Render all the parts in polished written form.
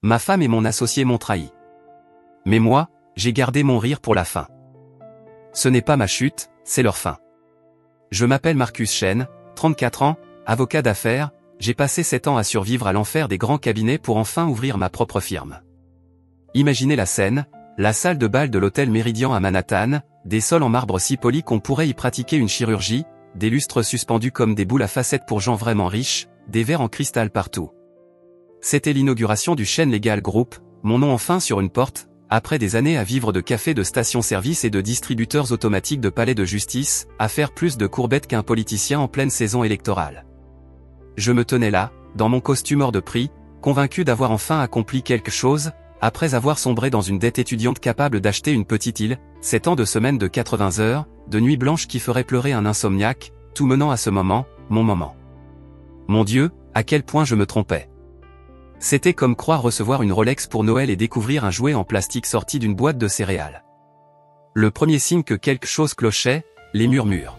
Ma femme et mon associé m'ont trahi. Mais moi, j'ai gardé mon rire pour la fin. Ce n'est pas ma chute, c'est leur fin. Je m'appelle Marcus Chen, 34 ans, avocat d'affaires, j'ai passé 7 ans à survivre à l'enfer des grands cabinets pour enfin ouvrir ma propre firme. Imaginez la scène, la salle de bal de l'hôtel Méridien à Manhattan, des sols en marbre si polis qu'on pourrait y pratiquer une chirurgie, des lustres suspendus comme des boules à facettes pour gens vraiment riches, des verres en cristal partout. C'était l'inauguration du Chen Legal Group, mon nom enfin sur une porte, après des années à vivre de cafés de station-service et de distributeurs automatiques de palais de justice, à faire plus de courbettes qu'un politicien en pleine saison électorale. Je me tenais là, dans mon costume hors de prix, convaincu d'avoir enfin accompli quelque chose, après avoir sombré dans une dette étudiante capable d'acheter une petite île, 7 ans de semaine de 80 heures, de nuits blanches qui feraient pleurer un insomniaque, tout menant à ce moment, mon moment. Mon Dieu, à quel point je me trompais. C'était comme croire recevoir une Rolex pour Noël et découvrir un jouet en plastique sorti d'une boîte de céréales. Le premier signe que quelque chose clochait, les murmures.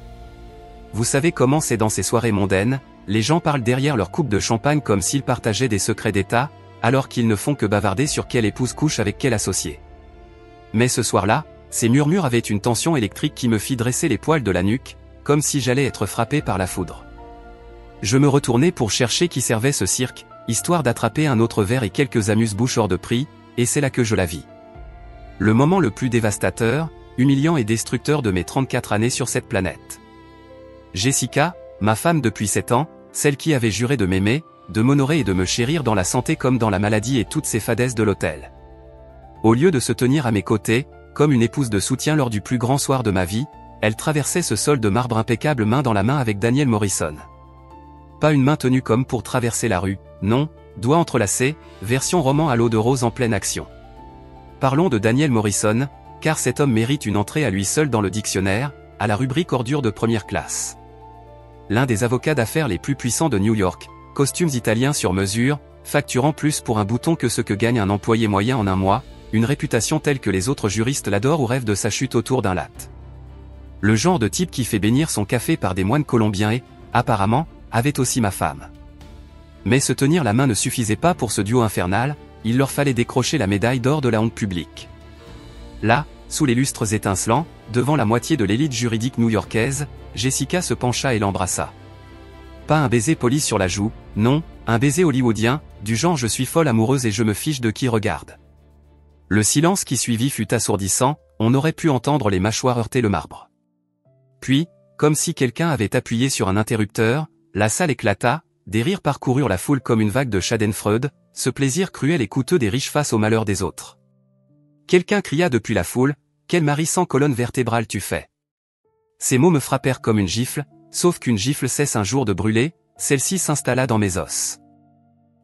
Vous savez comment c'est dans ces soirées mondaines, les gens parlent derrière leur coupe de champagne comme s'ils partageaient des secrets d'État, alors qu'ils ne font que bavarder sur quelle épouse couche avec quel associé. Mais ce soir-là, ces murmures avaient une tension électrique qui me fit dresser les poils de la nuque, comme si j'allais être frappé par la foudre. Je me retournai pour chercher qui servait ce cirque, histoire d'attraper un autre verre et quelques amuse-bouches hors de prix, et c'est là que je la vis. Le moment le plus dévastateur, humiliant et destructeur de mes 34 années sur cette planète. Jessica, ma femme depuis 7 ans, celle qui avait juré de m'aimer, de m'honorer et de me chérir dans la santé comme dans la maladie et toutes ces fadaises de l'hôtel. Au lieu de se tenir à mes côtés, comme une épouse de soutien lors du plus grand soir de ma vie, elle traversait ce sol de marbre impeccable main dans la main avec Daniel Morrison. Pas une main tenue comme pour traverser la rue, non, doigts entrelacés, version roman à l'eau de rose en pleine action. Parlons de Daniel Morrison, car cet homme mérite une entrée à lui seul dans le dictionnaire, à la rubrique ordure de première classe. L'un des avocats d'affaires les plus puissants de New York, costumes italiens sur mesure, facturant plus pour un bouton que ce que gagne un employé moyen en un mois, une réputation telle que les autres juristes l'adorent ou rêvent de sa chute autour d'un latte. Le genre de type qui fait bénir son café par des moines colombiens et, apparemment, avait aussi ma femme. Mais se tenir la main ne suffisait pas pour ce duo infernal, il leur fallait décrocher la médaille d'or de la honte publique. Là, sous les lustres étincelants, devant la moitié de l'élite juridique new-yorkaise, Jessica se pencha et l'embrassa. Pas un baiser poli sur la joue, non, un baiser hollywoodien, du genre je suis folle amoureuse et je me fiche de qui regarde. Le silence qui suivit fut assourdissant, on aurait pu entendre les mâchoires heurter le marbre. Puis, comme si quelqu'un avait appuyé sur un interrupteur, la salle éclata, des rires parcoururent la foule comme une vague de schadenfreude, ce plaisir cruel et coûteux des riches face au malheur des autres. Quelqu'un cria depuis la foule, « Quel mari sans colonne vertébrale tu fais ?» Ces mots me frappèrent comme une gifle, sauf qu'une gifle cesse un jour de brûler, celle-ci s'installa dans mes os.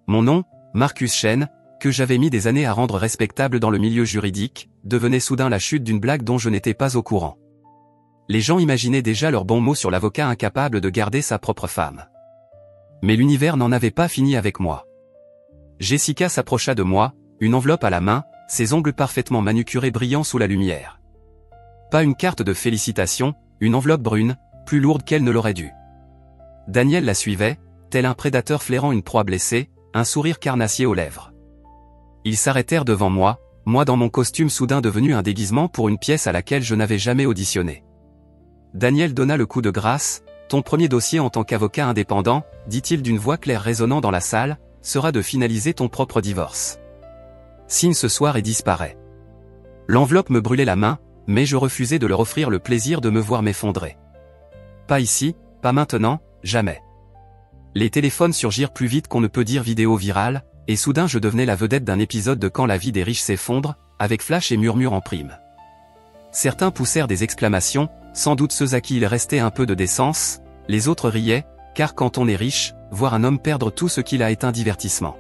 Mon nom, Marcus Chen, que j'avais mis des années à rendre respectable dans le milieu juridique, devenait soudain la chute d'une blague dont je n'étais pas au courant. Les gens imaginaient déjà leurs bons mots sur l'avocat incapable de garder sa propre femme. Mais l'univers n'en avait pas fini avec moi. Jessica s'approcha de moi, une enveloppe à la main, ses ongles parfaitement manucurés brillant sous la lumière. Pas une carte de félicitations, une enveloppe brune, plus lourde qu'elle ne l'aurait dû. Daniel la suivait, tel un prédateur flairant une proie blessée, un sourire carnassier aux lèvres. Ils s'arrêtèrent devant moi, moi dans mon costume soudain devenu un déguisement pour une pièce à laquelle je n'avais jamais auditionné. Daniel donna le coup de grâce, « Ton premier dossier en tant qu'avocat indépendant, dit-il d'une voix claire résonnant dans la salle, sera de finaliser ton propre divorce. Signe ce soir et disparaît. » L'enveloppe me brûlait la main, mais je refusais de leur offrir le plaisir de me voir m'effondrer. Pas ici, pas maintenant, jamais. Les téléphones surgirent plus vite qu'on ne peut dire vidéo virale, et soudain je devenais la vedette d'un épisode de Quand la vie des riches s'effondre, avec flash et murmure en prime. Certains poussèrent des exclamations, sans doute ceux à qui il restait un peu de décence, les autres riaient, car quand on est riche, voir un homme perdre tout ce qu'il a est un divertissement.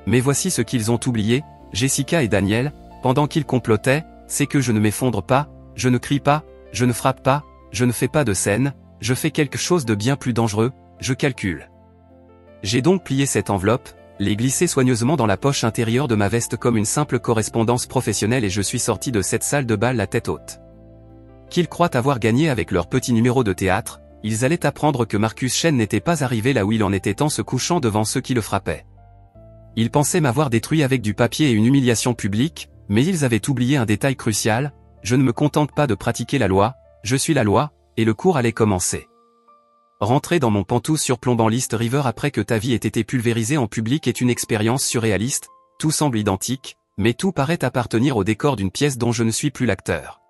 Mais voici ce qu'ils ont oublié, Jessica et Daniel, pendant qu'ils complotaient, c'est que je ne m'effondre pas, je ne crie pas, je ne frappe pas, je ne fais pas de scène, je fais quelque chose de bien plus dangereux, je calcule. J'ai donc plié cette enveloppe, l'ai glissée soigneusement dans la poche intérieure de ma veste comme une simple correspondance professionnelle et je suis sorti de cette salle de bal la tête haute. Qu'ils croient avoir gagné avec leur petit numéro de théâtre, ils allaient apprendre que Marcus Chen n'était pas arrivé là où il en était en se couchant devant ceux qui le frappaient. Ils pensaient m'avoir détruit avec du papier et une humiliation publique, mais ils avaient oublié un détail crucial, je ne me contente pas de pratiquer la loi, je suis la loi, et le cours allait commencer. Rentrer dans mon pantouf surplombant East River après que ta vie ait été pulvérisée en public est une expérience surréaliste, tout semble identique, mais tout paraît appartenir au décor d'une pièce dont je ne suis plus l'acteur.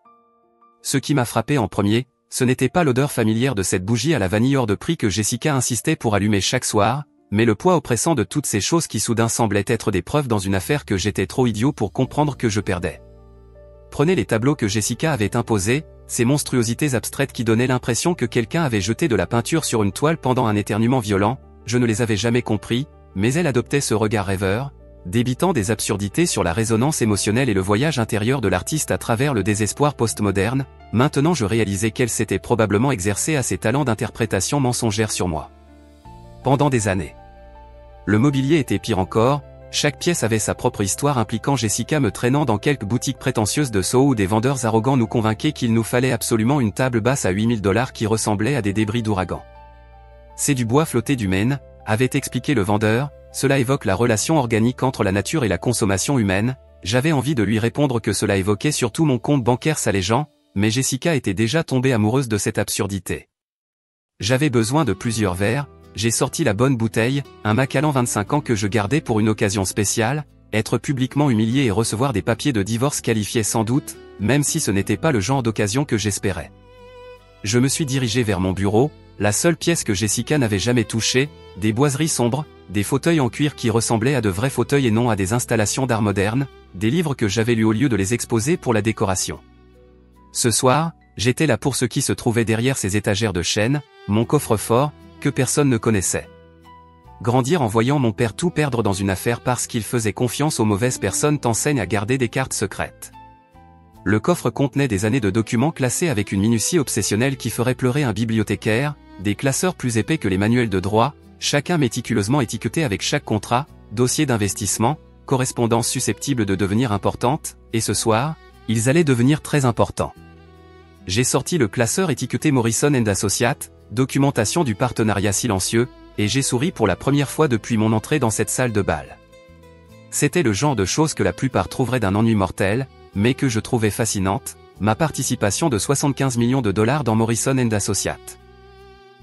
Ce qui m'a frappé en premier, ce n'était pas l'odeur familière de cette bougie à la vanille hors de prix que Jessica insistait pour allumer chaque soir, mais le poids oppressant de toutes ces choses qui soudain semblaient être des preuves dans une affaire que j'étais trop idiot pour comprendre que je perdais. Prenez les tableaux que Jessica avait imposés, ces monstruosités abstraites qui donnaient l'impression que quelqu'un avait jeté de la peinture sur une toile pendant un éternuement violent, je ne les avais jamais compris, mais elle adoptait ce regard rêveur, débitant des absurdités sur la résonance émotionnelle et le voyage intérieur de l'artiste à travers le désespoir postmoderne. Maintenant je réalisais qu'elle s'était probablement exercée à ses talents d'interprétation mensongère sur moi. Pendant des années. Le mobilier était pire encore, chaque pièce avait sa propre histoire impliquant Jessica me traînant dans quelques boutiques prétentieuses de Soho où des vendeurs arrogants nous convainquaient qu'il nous fallait absolument une table basse à 8 000 $ qui ressemblait à des débris d'ouragan. C'est du bois flotté du Maine, avait expliqué le vendeur, cela évoque la relation organique entre la nature et la consommation humaine. J'avais envie de lui répondre que cela évoquait surtout mon compte bancaire Saléjean, mais Jessica était déjà tombée amoureuse de cette absurdité. J'avais besoin de plusieurs verres, j'ai sorti la bonne bouteille, un Macallan 25 ans que je gardais pour une occasion spéciale, être publiquement humilié et recevoir des papiers de divorce qualifiés sans doute, même si ce n'était pas le genre d'occasion que j'espérais. Je me suis dirigé vers mon bureau, la seule pièce que Jessica n'avait jamais touchée, des boiseries sombres, des fauteuils en cuir qui ressemblaient à de vrais fauteuils et non à des installations d'art moderne, des livres que j'avais lus au lieu de les exposer pour la décoration. Ce soir, j'étais là pour ce qui se trouvait derrière ces étagères de chêne, mon coffre-fort, que personne ne connaissait. Grandir en voyant mon père tout perdre dans une affaire parce qu'il faisait confiance aux mauvaises personnes t'enseigne à garder des cartes secrètes. Le coffre contenait des années de documents classés avec une minutie obsessionnelle qui ferait pleurer un bibliothécaire, des classeurs plus épais que les manuels de droit, chacun méticuleusement étiqueté avec chaque contrat, dossier d'investissement, correspondance susceptible de devenir importante, et ce soir, ils allaient devenir très importants. J'ai sorti le classeur étiqueté Morrison & Associates, documentation du partenariat silencieux, et j'ai souri pour la première fois depuis mon entrée dans cette salle de bal. C'était le genre de choses que la plupart trouveraient d'un ennui mortel, mais que je trouvais fascinante, ma participation de 75 millions de $ dans Morrison & Associates.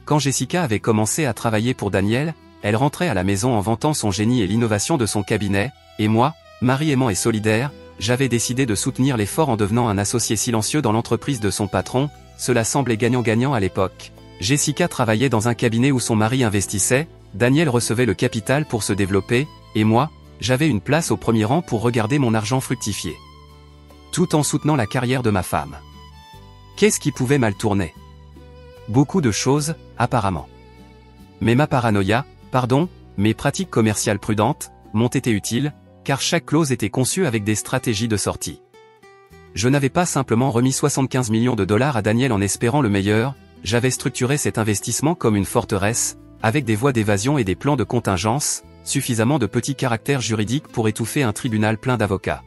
Quand Jessica avait commencé à travailler pour Daniel, elle rentrait à la maison en vantant son génie et l'innovation de son cabinet, et moi, mari aimant et solidaire, j'avais décidé de soutenir l'effort en devenant un associé silencieux dans l'entreprise de son patron. Cela semblait gagnant-gagnant à l'époque. Jessica travaillait dans un cabinet où son mari investissait, Daniel recevait le capital pour se développer, et moi, j'avais une place au premier rang pour regarder mon argent fructifier. Tout en soutenant la carrière de ma femme. Qu'est-ce qui pouvait mal tourner? Beaucoup de choses, apparemment. Mais ma paranoïa, mes pratiques commerciales prudentes, m'ont été utiles, car chaque clause était conçue avec des stratégies de sortie. Je n'avais pas simplement remis 75 millions de $ à Daniel en espérant le meilleur, j'avais structuré cet investissement comme une forteresse, avec des voies d'évasion et des plans de contingence, suffisamment de petits caractères juridiques pour étouffer un tribunal plein d'avocats.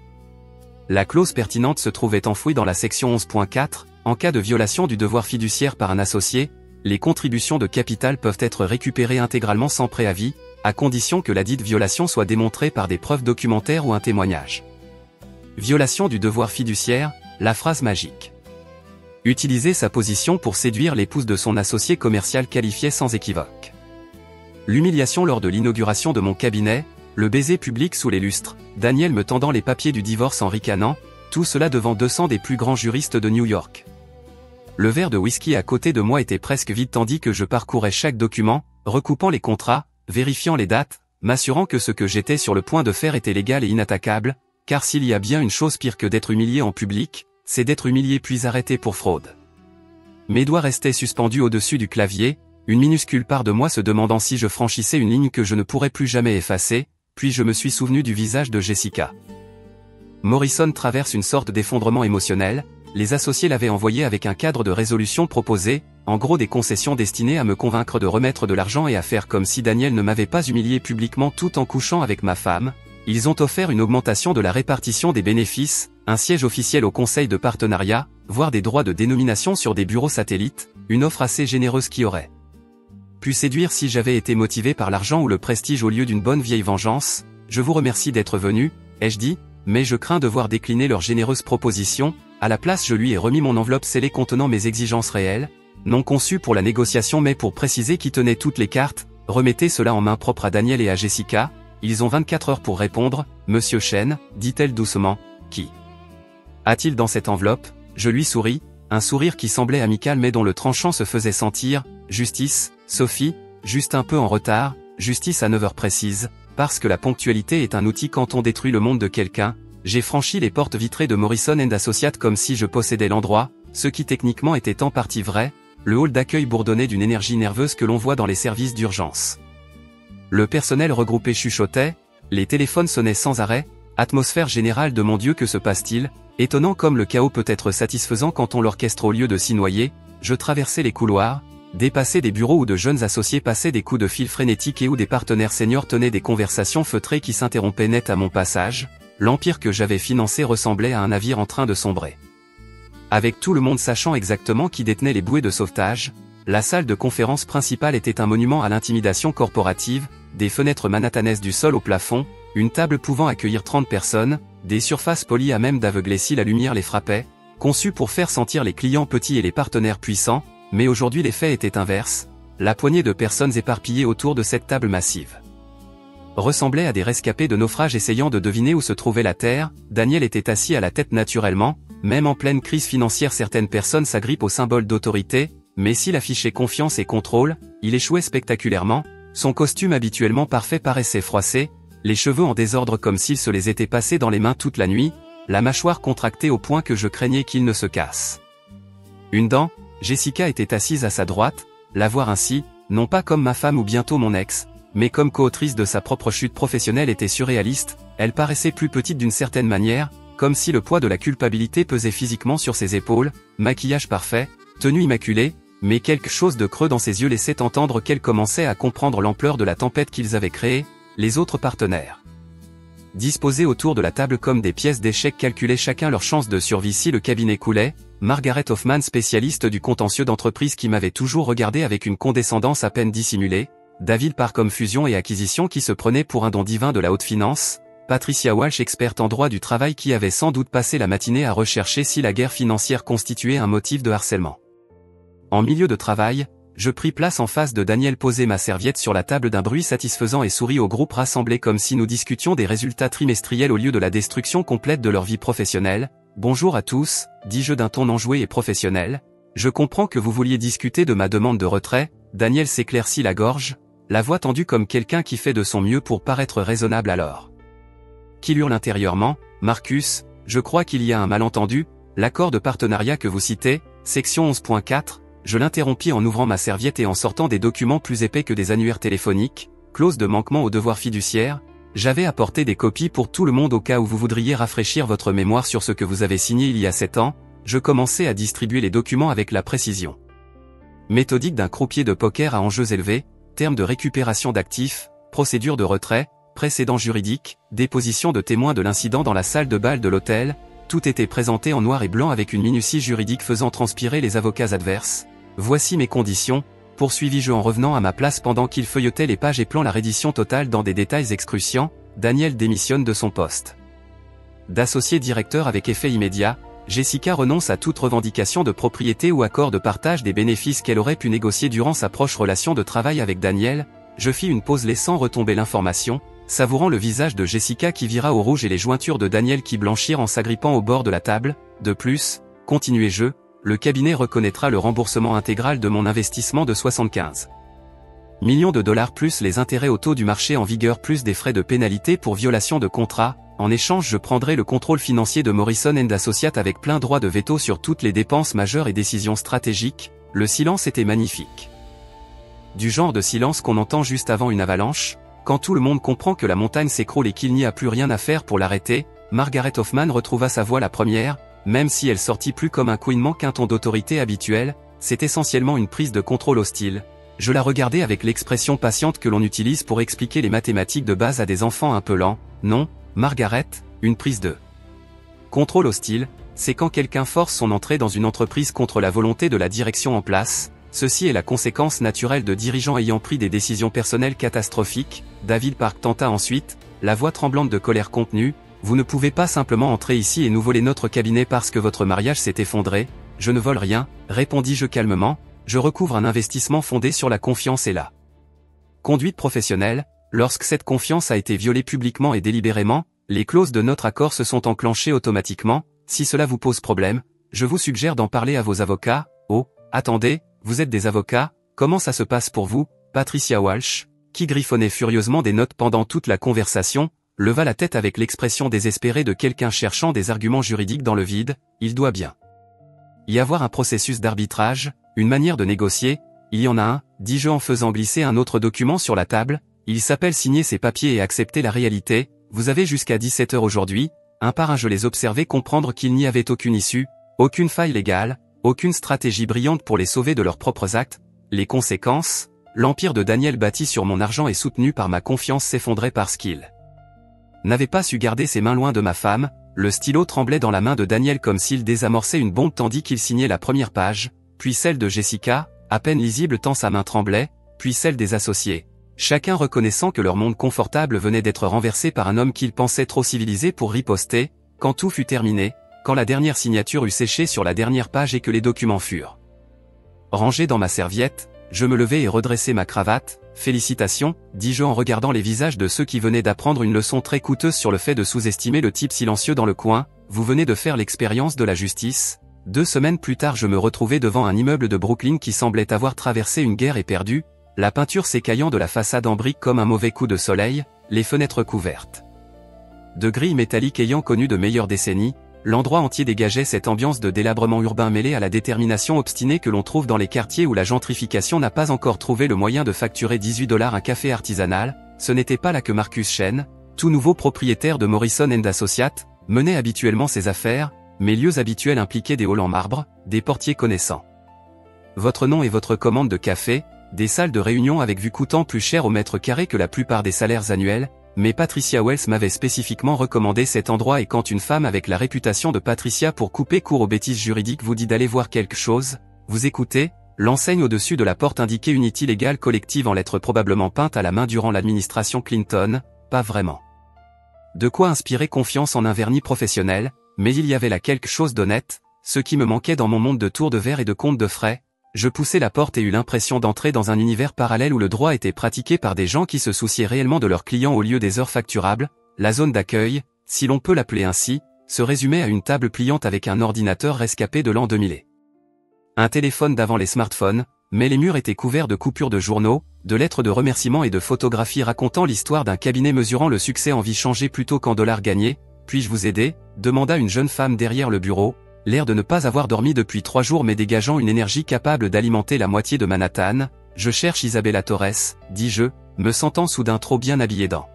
La clause pertinente se trouvait enfouie dans la section 11.4, en cas de violation du devoir fiduciaire par un associé, les contributions de capital peuvent être récupérées intégralement sans préavis, à condition que la dite violation soit démontrée par des preuves documentaires ou un témoignage. Violation du devoir fiduciaire, la phrase magique. Utiliser sa position pour séduire l'épouse de son associé commercial qualifié sans équivoque. L'humiliation lors de l'inauguration de mon cabinet, le baiser public sous les lustres, Daniel me tendant les papiers du divorce en ricanant, tout cela devant 200 des plus grands juristes de New York. Le verre de whisky à côté de moi était presque vide tandis que je parcourais chaque document, recoupant les contrats, vérifiant les dates, m'assurant que ce que j'étais sur le point de faire était légal et inattaquable, car s'il y a bien une chose pire que d'être humilié en public, c'est d'être humilié puis arrêté pour fraude. Mes doigts restaient suspendus au-dessus du clavier, une minuscule part de moi se demandant si je franchissais une ligne que je ne pourrais plus jamais effacer, puis je me suis souvenu du visage de Jessica. Morrison traverse une sorte d'effondrement émotionnel, les associés l'avaient envoyé avec un cadre de résolution proposé, en gros des concessions destinées à me convaincre de remettre de l'argent et à faire comme si Daniel ne m'avait pas humilié publiquement tout en couchant avec ma femme. Ils ont offert une augmentation de la répartition des bénéfices, un siège officiel au conseil de partenariat, voire des droits de dénomination sur des bureaux satellites, une offre assez généreuse qui aurait pu séduire si j'avais été motivé par l'argent ou le prestige au lieu d'une bonne vieille vengeance. Je vous remercie d'être venu, ai-je dit, mais je crains devoir décliner leur généreuse proposition. À la place, je lui ai remis mon enveloppe scellée contenant mes exigences réelles, non conçues pour la négociation mais pour préciser qui tenait toutes les cartes. Remettez cela en main propre à Daniel et à Jessica, ils ont 24 heures pour répondre. Monsieur Chen, dit-elle doucement, qui a-t-il dans cette enveloppe? Je lui souris, un sourire qui semblait amical mais dont le tranchant se faisait sentir. Justice, Sophie, juste un peu en retard, justice à 9 heures précises, parce que la ponctualité est un outil quand on détruit le monde de quelqu'un. J'ai franchi les portes vitrées de Morrison & Associates comme si je possédais l'endroit, ce qui techniquement était en partie vrai. Le hall d'accueil bourdonnait d'une énergie nerveuse que l'on voit dans les services d'urgence. Le personnel regroupé chuchotait, les téléphones sonnaient sans arrêt, atmosphère générale de mon Dieu que se passe-t-il, étonnant comme le chaos peut être satisfaisant quand on l'orchestre au lieu de s'y noyer. Je traversais les couloirs, dépassais des bureaux où de jeunes associés passaient des coups de fil frénétiques et où des partenaires seniors tenaient des conversations feutrées qui s'interrompaient net à mon passage. L'empire que j'avais financé ressemblait à un navire en train de sombrer. Avec tout le monde sachant exactement qui détenait les bouées de sauvetage, la salle de conférence principale était un monument à l'intimidation corporative, des fenêtres manhattanaises du sol au plafond, une table pouvant accueillir 30 personnes, des surfaces polies à même d'aveugler si la lumière les frappait, conçues pour faire sentir les clients petits et les partenaires puissants, mais aujourd'hui les faits étaient inverses, la poignée de personnes éparpillées autour de cette table massive ressemblait à des rescapés de naufrage essayant de deviner où se trouvait la terre. Daniel était assis à la tête naturellement, même en pleine crise financière certaines personnes s'agrippent au symbole d'autorité, mais s'il affichait confiance et contrôle, il échouait spectaculairement, son costume habituellement parfait paraissait froissé, les cheveux en désordre comme s'il se les était passés dans les mains toute la nuit, la mâchoire contractée au point que je craignais qu'il ne se casse une dent. Jessica était assise à sa droite, la voir ainsi, non pas comme ma femme ou bientôt mon ex, mais comme co-autrice de sa propre chute professionnelle était surréaliste, elle paraissait plus petite d'une certaine manière, comme si le poids de la culpabilité pesait physiquement sur ses épaules, maquillage parfait, tenue immaculée, mais quelque chose de creux dans ses yeux laissait entendre qu'elle commençait à comprendre l'ampleur de la tempête qu'ils avaient créée. Les autres partenaires, disposés autour de la table comme des pièces d'échecs, calculaient chacun leur chance de survie si le cabinet coulait. Margaret Hoffman, spécialiste du contentieux d'entreprise qui m'avait toujours regardé avec une condescendance à peine dissimulée, David Parr comme fusion et acquisition qui se prenait pour un don divin de la haute finance, Patricia Walsh, experte en droit du travail qui avait sans doute passé la matinée à rechercher si la guerre financière constituait un motif de harcèlement. En milieu de travail, je pris place en face de Daniel, posai ma serviette sur la table d'un bruit satisfaisant et souris au groupe rassemblé comme si nous discutions des résultats trimestriels au lieu de la destruction complète de leur vie professionnelle. Bonjour à tous, dis-je d'un ton enjoué et professionnel. Je comprends que vous vouliez discuter de ma demande de retrait. Daniel s'éclaircit la gorge, la voix tendue comme quelqu'un qui fait de son mieux pour paraître raisonnable alors qu'il hurle intérieurement. Marcus, je crois qu'il y a un malentendu, l'accord de partenariat que vous citez, section 11.4, je l'interrompis en ouvrant ma serviette et en sortant des documents plus épais que des annuaires téléphoniques, clause de manquement aux devoirs fiduciaires. J'avais apporté des copies pour tout le monde au cas où vous voudriez rafraîchir votre mémoire sur ce que vous avez signé il y a 7 ans. Je commençai à distribuer les documents avec la précision méthodique d'un croupier de poker à enjeux élevés, termes de récupération d'actifs, procédure de retrait, précédents juridiques, déposition de témoins de l'incident dans la salle de bal de l'hôtel. Tout était présenté en noir et blanc avec une minutie juridique faisant transpirer les avocats adverses. Voici mes conditions, poursuivis-je en revenant à ma place pendant qu'il feuilletait les pages et plans. La reddition totale dans des détails excruciants. Daniel démissionne de son poste d'associé directeur avec effet immédiat. Jessica renonce à toute revendication de propriété ou accord de partage des bénéfices qu'elle aurait pu négocier durant sa proche relation de travail avec Daniel. Je fis une pause laissant retomber l'information, savourant le visage de Jessica qui vira au rouge et les jointures de Daniel qui blanchirent en s'agrippant au bord de la table. De plus, continuai-je, le cabinet reconnaîtra le remboursement intégral de mon investissement de 75 millions de dollars plus les intérêts au taux du marché en vigueur plus des frais de pénalité pour violation de contrat. En échange, je prendrai le contrôle financier de Morrison & Associates avec plein droit de veto sur toutes les dépenses majeures et décisions stratégiques. Le silence était magnifique. Du genre de silence qu'on entend juste avant une avalanche, quand tout le monde comprend que la montagne s'écroule et qu'il n'y a plus rien à faire pour l'arrêter. Margaret Hoffman retrouva sa voix la première, même si elle sortit plus comme un couinement qu'un ton d'autorité habituel. C'est essentiellement une prise de contrôle hostile. Je la regardais avec l'expression patiente que l'on utilise pour expliquer les mathématiques de base à des enfants un peu lents. Non, Margaret, une prise de contrôle hostile, c'est quand quelqu'un force son entrée dans une entreprise contre la volonté de la direction en place. Ceci est la conséquence naturelle de dirigeants ayant pris des décisions personnelles catastrophiques. David Park tenta ensuite, la voix tremblante de colère contenue, vous ne pouvez pas simplement entrer ici et nous voler notre cabinet parce que votre mariage s'est effondré. Je ne vole rien, répondis-je calmement, je recouvre un investissement fondé sur la confiance et la conduite professionnelle. Lorsque cette confiance a été violée publiquement et délibérément, les clauses de notre accord se sont enclenchées automatiquement. Si cela vous pose problème, je vous suggère d'en parler à vos avocats. Oh, attendez, vous êtes des avocats, comment ça se passe pour vous? Patricia Walsh, qui griffonnait furieusement des notes pendant toute la conversation, leva la tête avec l'expression désespérée de quelqu'un cherchant des arguments juridiques dans le vide. Il doit bien y avoir un processus d'arbitrage, une manière de négocier. Il y en a un, dis-je en faisant glisser un autre document sur la table. Il s'appelle signer ces papiers et accepter la réalité. Vous avez jusqu'à 17 heures aujourd'hui. Un par un je les observais comprendre qu'il n'y avait aucune issue, aucune faille légale, aucune stratégie brillante pour les sauver de leurs propres actes. Les conséquences, l'empire de Daniel bâti sur mon argent et soutenu par ma confiance s'effondrait parce qu'il n'avait pas su garder ses mains loin de ma femme. Le stylo tremblait dans la main de Daniel comme s'il désamorçait une bombe tandis qu'il signait la première page, puis celle de Jessica, à peine lisible tant sa main tremblait, puis celle des associés. Chacun reconnaissant que leur monde confortable venait d'être renversé par un homme qu'ils pensaient trop civilisé pour riposter. Quand tout fut terminé, quand la dernière signature eut séché sur la dernière page et que les documents furent rangés dans ma serviette, je me levai et redressai ma cravate. Félicitations, dis-je en regardant les visages de ceux qui venaient d'apprendre une leçon très coûteuse sur le fait de sous-estimer le type silencieux dans le coin. Vous venez de faire l'expérience de la justice. 2 semaines plus tard je me retrouvai devant un immeuble de Brooklyn qui semblait avoir traversé une guerre et perdu, la peinture s'écaillant de la façade en briques comme un mauvais coup de soleil, les fenêtres couvertes de grilles métalliques ayant connu de meilleures décennies. L'endroit entier dégageait cette ambiance de délabrement urbain mêlée à la détermination obstinée que l'on trouve dans les quartiers où la gentrification n'a pas encore trouvé le moyen de facturer $18 un café artisanal. Ce n'était pas là que Marcus Chen, tout nouveau propriétaire de Morrison & Associates, menait habituellement ses affaires. Mes lieux habituels impliquaient des halls en marbre, des portiers connaissant votre nom et votre commande de café, des salles de réunion avec vue coûtant plus cher au mètre carré que la plupart des salaires annuels. Mais Patricia Wells m'avait spécifiquement recommandé cet endroit et quand une femme avec la réputation de Patricia pour couper court aux bêtises juridiques vous dit d'aller voir quelque chose, vous écoutez. L'enseigne au-dessus de la porte indiquait Unity Legal Collective en lettres probablement peintes à la main durant l'administration Clinton. Pas vraiment de quoi inspirer confiance en un vernis professionnel, mais il y avait là quelque chose d'honnête, ce qui me manquait dans mon monde de tours de verre et de comptes de frais. Je poussai la porte et eus l'impression d'entrer dans un univers parallèle où le droit était pratiqué par des gens qui se souciaient réellement de leurs clients au lieu des heures facturables. La zone d'accueil, si l'on peut l'appeler ainsi, se résumait à une table pliante avec un ordinateur rescapé de l'an 2000 et un téléphone d'avant les smartphones, mais les murs étaient couverts de coupures de journaux, de lettres de remerciements et de photographies racontant l'histoire d'un cabinet mesurant le succès en vie changée plutôt qu'en dollars gagnés. Puis-je vous aider? Demanda une jeune femme derrière le bureau, l'air de ne pas avoir dormi depuis 3 jours mais dégageant une énergie capable d'alimenter la moitié de Manhattan. Je cherche Isabella Torres, dis-je, me sentant soudain trop bien habillé dans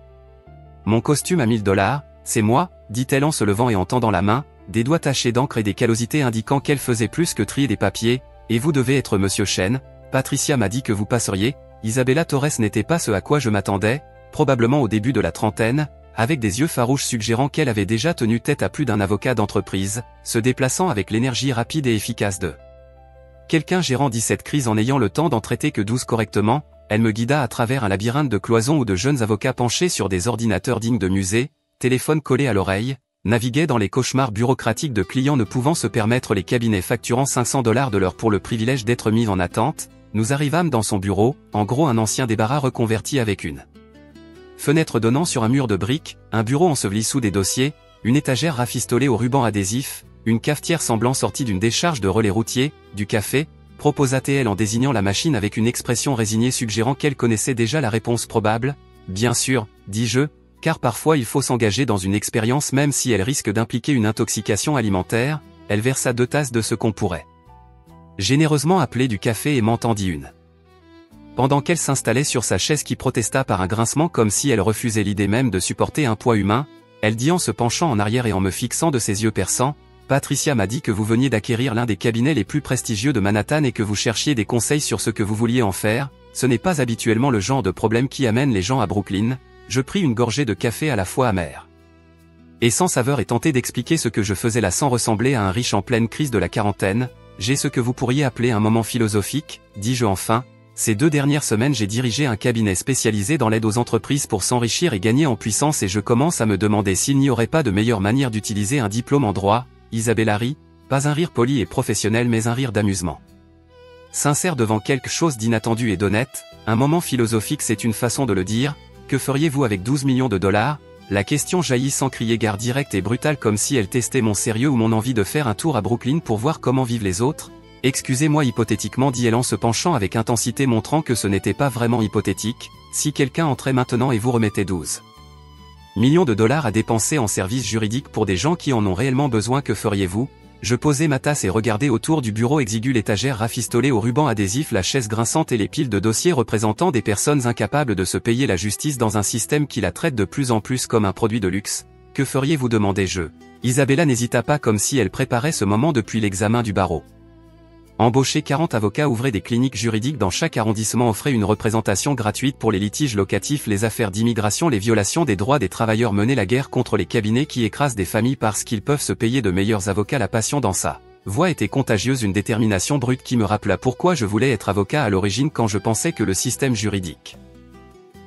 mon costume à $1000. C'est moi, dit-elle en se levant et en tendant la main, des doigts tachés d'encre et des callosités indiquant qu'elle faisait plus que trier des papiers. Et vous devez être Monsieur Chen, Patricia m'a dit que vous passeriez. Isabella Torres n'était pas ce à quoi je m'attendais, probablement au début de la trentaine, avec des yeux farouches suggérant qu'elle avait déjà tenu tête à plus d'un avocat d'entreprise, se déplaçant avec l'énergie rapide et efficace de quelqu'un gérant 17 crises en n'ayant le temps d'en traiter que 12 correctement. Elle me guida à travers un labyrinthe de cloisons où de jeunes avocats penchés sur des ordinateurs dignes de musée, téléphones collés à l'oreille, naviguaient dans les cauchemars bureaucratiques de clients ne pouvant se permettre les cabinets facturant $500 de l'heure pour le privilège d'être mis en attente. Nous arrivâmes dans son bureau, en gros un ancien débarras reconverti avec une fenêtre donnant sur un mur de briques, un bureau enseveli sous des dossiers, une étagère rafistolée au ruban adhésif, une cafetière semblant sortie d'une décharge de relais routiers, du café, proposa-t-elle en désignant la machine avec une expression résignée suggérant qu'elle connaissait déjà la réponse probable. Bien sûr, dis-je, car parfois il faut s'engager dans une expérience même si elle risque d'impliquer une intoxication alimentaire. Elle versa 2 tasses de ce qu'on pourrait généreusement appeler du café et m'en tendit une. Pendant qu'elle s'installait sur sa chaise qui protesta par un grincement comme si elle refusait l'idée même de supporter un poids humain, elle dit en se penchant en arrière et en me fixant de ses yeux perçants, Patricia m'a dit que vous veniez d'acquérir l'un des cabinets les plus prestigieux de Manhattan et que vous cherchiez des conseils sur ce que vous vouliez en faire. Ce n'est pas habituellement le genre de problème qui amène les gens à Brooklyn. Je pris une gorgée de café à la fois amère et sans saveur et tentai d'expliquer ce que je faisais là sans ressembler à un riche en pleine crise de la quarantaine. J'ai ce que vous pourriez appeler un moment philosophique, dis-je enfin. Ces 2 dernières semaines j'ai dirigé un cabinet spécialisé dans l'aide aux entreprises pour s'enrichir et gagner en puissance et je commence à me demander s'il n'y aurait pas de meilleure manière d'utiliser un diplôme en droit. Isabella rit, pas un rire poli et professionnel mais un rire d'amusement. Sincère devant quelque chose d'inattendu et d'honnête, un moment philosophique c'est une façon de le dire. Que feriez-vous avec 12 millions de dollars? La question jaillit sans crier gare, directe et brutale, comme si elle testait mon sérieux ou mon envie de faire un tour à Brooklyn pour voir comment vivent les autres. Excusez-moi, hypothétiquement, dit-elle en se penchant avec intensité, montrant que ce n'était pas vraiment hypothétique. Si quelqu'un entrait maintenant et vous remettait 12 millions de dollars à dépenser en services juridiques pour des gens qui en ont réellement besoin, que feriez-vous? Je posai ma tasse et regardai autour du bureau exigu, l'étagère rafistolée au ruban adhésif, la chaise grinçante et les piles de dossiers représentant des personnes incapables de se payer la justice dans un système qui la traite de plus en plus comme un produit de luxe. Que feriez-vous, demandai-je. Isabella n'hésita pas, comme si elle préparait ce moment depuis l'examen du barreau. Embaucher 40 avocats, ouvrir des cliniques juridiques dans chaque arrondissement, offrir une représentation gratuite pour les litiges locatifs, les affaires d'immigration, les violations des droits des travailleurs, mener la guerre contre les cabinets qui écrasent des familles parce qu'ils peuvent se payer de meilleurs avocats. La passion dans sa voix était contagieuse, une détermination brute qui me rappela pourquoi je voulais être avocat à l'origine, quand je pensais que le système juridique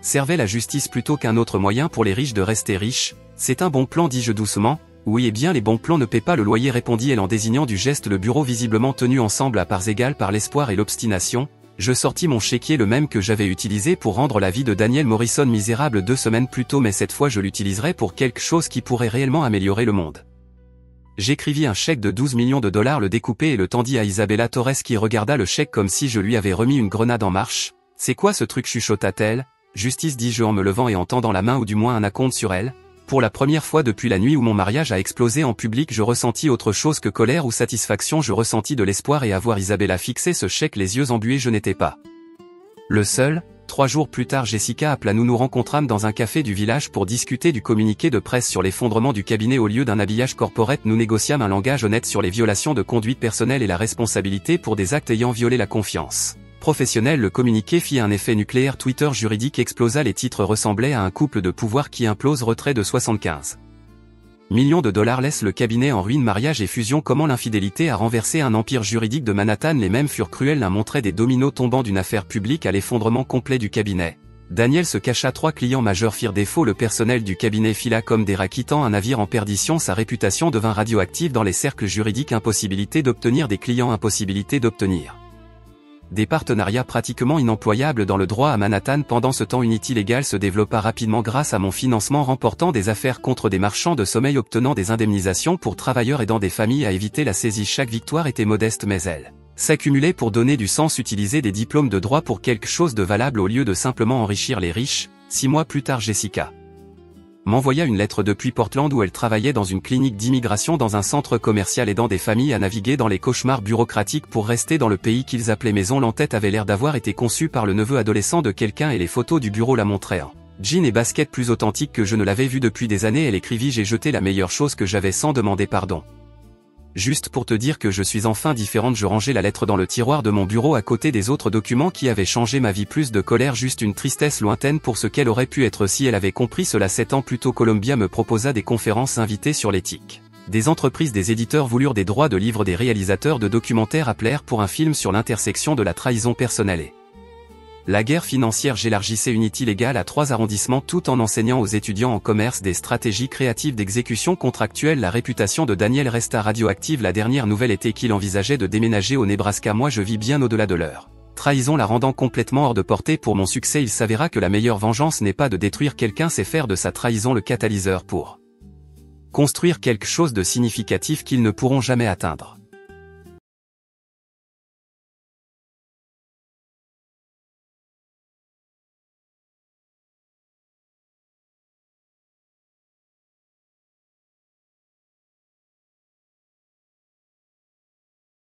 servait la justice plutôt qu'un autre moyen pour les riches de rester riches. C'est un bon plan, dis-je doucement. Oui, eh bien les bons plans ne paient pas le loyer, répondit-elle en désignant du geste le bureau visiblement tenu ensemble à parts égales par l'espoir et l'obstination. Je sortis mon chéquier, le même que j'avais utilisé pour rendre la vie de Daniel Morrison misérable 2 semaines plus tôt, mais cette fois je l'utiliserai pour quelque chose qui pourrait réellement améliorer le monde. J'écrivis un chèque de 12 millions de dollars, le découpai et le tendis à Isabella Torres, qui regarda le chèque comme si je lui avais remis une grenade en marche. C'est quoi ce truc, chuchota-t-elle. Justice, dis-je en me levant et en tendant la main, ou du moins un acompte sur elle. Pour la première fois depuis la nuit où mon mariage a explosé en public, je ressentis autre chose que colère ou satisfaction, je ressentis de l'espoir, et à voir Isabella fixer ce chèque les yeux embués, je n'étais pas le seul. 3 jours plus tard, Jessica appela, nous nous rencontrâmes dans un café du village pour discuter du communiqué de presse sur l'effondrement du cabinet. Au lieu d'un habillage corporate, nous négociâmes un langage honnête sur les violations de conduite personnelle et la responsabilité pour des actes ayant violé la confiance professionnelle. Le communiqué fit un effet nucléaire, Twitter juridique explosa, les titres ressemblaient à un couple de pouvoir qui implose, retrait de 75 millions de dollars laisse le cabinet en ruine, mariage et fusion, comment l'infidélité a renversé un empire juridique de Manhattan. Les mêmes furent cruels, l'un montrait des dominos tombant d'une affaire publique à l'effondrement complet du cabinet. Daniel se cacha, 3 clients majeurs firent défaut, le personnel du cabinet fila comme des rats, quittant un navire en perdition, sa réputation devint radioactive dans les cercles juridiques, impossibilité d'obtenir des clients, impossibilité d'obtenir des partenariats pratiquement inemployables dans le droit à Manhattan. Pendant ce temps, Unity Legal se développa rapidement grâce à mon financement, remportant des affaires contre des marchands de sommeil, obtenant des indemnisations pour travailleurs, aidant des familles à éviter la saisie. Chaque victoire était modeste, mais elle s'accumulait pour donner du sens, utiliser des diplômes de droit pour quelque chose de valable au lieu de simplement enrichir les riches. 6 mois plus tard, Jessica m'envoya une lettre depuis Portland où elle travaillait dans une clinique d'immigration dans un centre commercial, aidant des familles à naviguer dans les cauchemars bureaucratiques pour rester dans le pays qu'ils appelaient maison. L'entête avait l'air d'avoir été conçue par le neveu adolescent de quelqu'un et les photos du bureau la montraient en jean et basket, plus authentique que je ne l'avais vu depuis des années. Elle écrivit: j'ai jeté la meilleure chose que j'avais sans demander pardon. Juste pour te dire que je suis enfin différente. Je rangeai la lettre dans le tiroir de mon bureau à côté des autres documents qui avaient changé ma vie. Plus de colère, juste une tristesse lointaine pour ce qu'elle aurait pu être si elle avait compris cela 7 ans plus tôt. Columbia me proposa des conférences invitées sur l'éthique des entreprises, des éditeurs voulurent des droits de livres, des réalisateurs de documentaires appelèrent pour un film sur l'intersection de la trahison personnelle et la guerre financière. J'élargissais Unity Legal à 3 arrondissements tout en enseignant aux étudiants en commerce des stratégies créatives d'exécution contractuelle. La réputation de Daniel resta radioactive. La dernière nouvelle était qu'il envisageait de déménager au Nebraska. Moi je vis bien au-delà de leur trahison, la rendant complètement hors de portée pour mon succès. Il s'avéra que la meilleure vengeance n'est pas de détruire quelqu'un, c'est faire de sa trahison le catalyseur pour construire quelque chose de significatif qu'ils ne pourront jamais atteindre.